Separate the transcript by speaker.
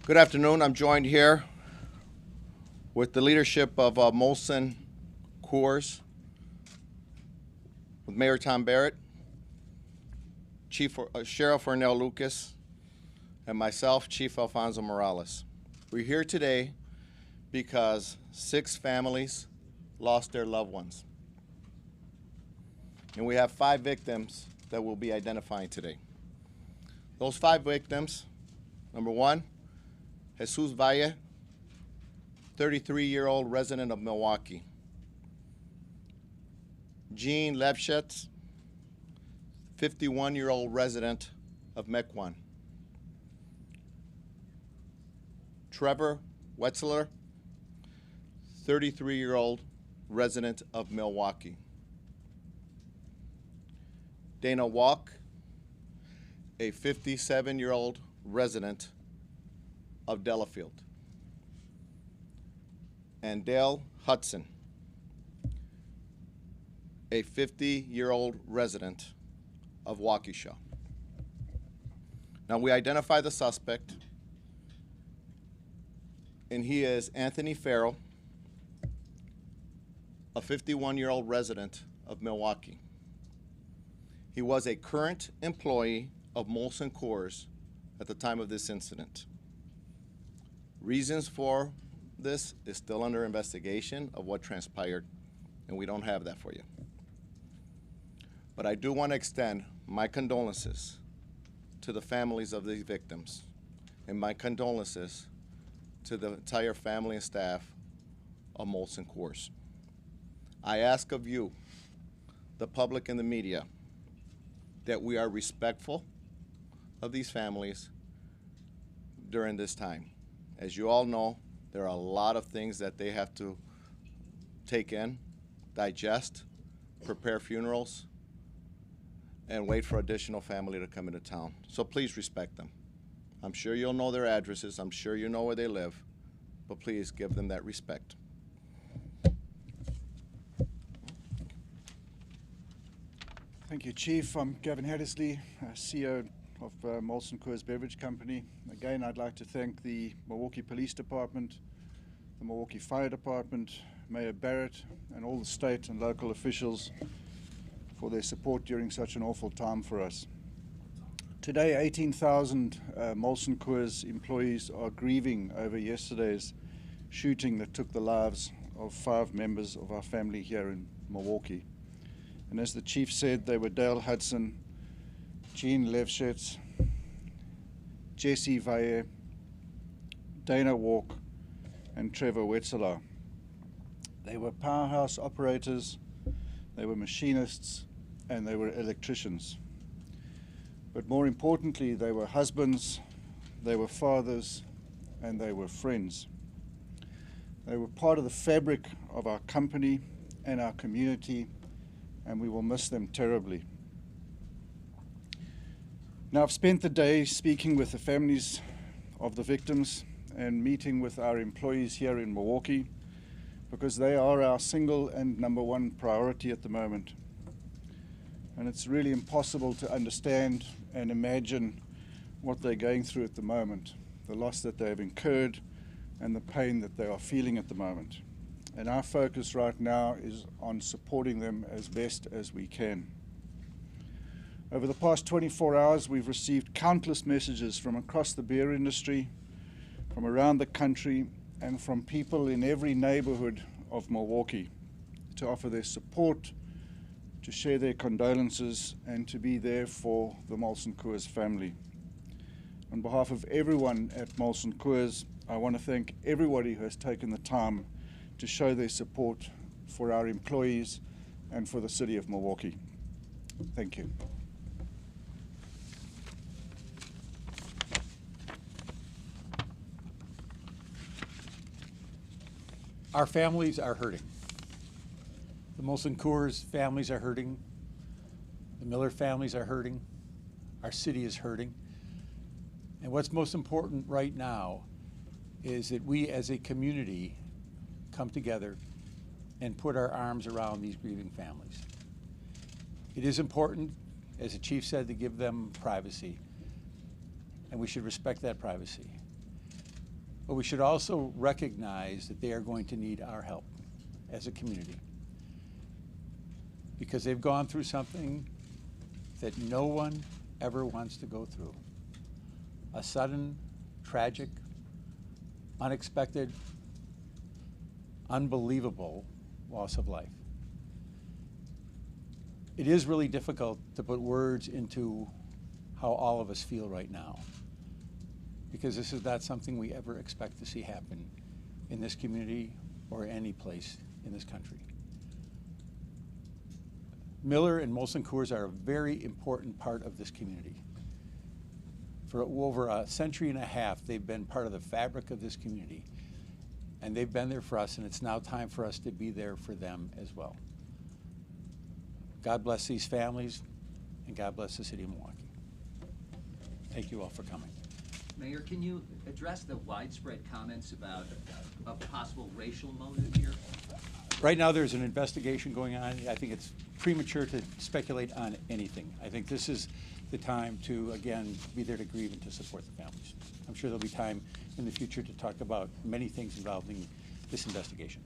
Speaker 1: Good afternoon. I'm joined here with the leadership of Molson Coors, with Mayor Tom Barrett, Sheriff Ornell Lucas, and myself, Chief Alfonso Morales. We're here today because 6 families lost their loved ones. And we have 5 victims that we'll be identifying today. Those 5 victims, number 1, Jesus Valle, 33-year-old resident of Milwaukee. Jean Levschetz, 51-year-old resident of Mequon. Trevor Wetzler, 33-year-old resident of Milwaukee. Dana Walk, a 57-year-old resident of Delafield. And Dale Hudson, a 50-year-old resident of Waukesha. Now we identify the suspect, and he is Anthony Farrell, a 51-year-old resident of Milwaukee. He was a current employee of Molson Coors at the time of this incident. Reasons for this is still under investigation of what transpired, and we don't have that for you. But I do want to extend my condolences to the families of these victims, and my condolences to the entire family and staff of Molson Coors. I ask of you, the public and the media, that we are respectful of these families during this time. As you all know, there are a lot of things that they have to take in, digest, prepare funerals, and wait for additional family to come into town. So please respect them. I'm sure you'll know their addresses. I'm sure you know where they live, but please give them that respect.
Speaker 2: Thank you, Chief. I'm Gavin Hattersley, CEO of Molson Coors Beverage Company. Again, I'd like to thank the Milwaukee Police Department, the Milwaukee Fire Department, Mayor Barrett, and all the state and local officials for their support during such an awful time for us. Today, 18,000 Molson Coors employees are grieving over yesterday's shooting that took the lives of 5 members of our family here in Milwaukee. And as the Chief said, they were Dale Hudson, Jean Levschetz, Jesse Valle, Dana Walk, and Trevor Wetzler. They were powerhouse operators, they were machinists, and they were electricians. But more importantly, they were husbands, they were fathers, and they were friends. They were part of the fabric of our company and our community, and we will miss them terribly. Now, I've spent the day speaking with the families of the victims and meeting with our employees here in Milwaukee, because they are our single and number 1 priority at the moment. And it's really impossible to understand and imagine what they're going through at the moment, the loss that they have incurred and the pain that they are feeling at the moment. And our focus right now is on supporting them as best as we can. Over the past 24 hours, we've received countless messages from across the beer industry, from around the country, and from people in every neighborhood of Milwaukee to offer their support, to share their condolences, and to be there for the Molson Coors family. On behalf of everyone at Molson Coors, I want to thank everybody who has taken the time to show their support for our employees and for the city of Milwaukee. Thank you.
Speaker 3: Our families are hurting. The Molson Coors families are hurting. The Miller families are hurting. Our city is hurting. And what's most important right now is that we as a community come together and put our arms around these grieving families. It is important, as the chief said, to give them privacy, and we should respect that privacy. But we should also recognize that they are going to need our help as a community, because they've gone through something that no one ever wants to go through. A sudden, tragic, unexpected, unbelievable loss of life. It is really difficult to put words into how all of us feel right now, because this is not something we ever expect to see happen in this community or any place in this country. Miller and Molson Coors are a very important part of this community. For over a century and a half, they've been part of the fabric of this community, and they've been there for us, and it's now time for us to be there for them as well. God bless these families, and God bless the city of Milwaukee. Thank you all for coming.
Speaker 4: Mayor, can you address the widespread comments about a possible racial motive here?
Speaker 3: Right now, there's an investigation going on. I think it's premature to speculate on anything. I think this is the time to, again, be there to grieve and to support the families. I'm sure there'll be time in the future to talk about many things involving this investigation.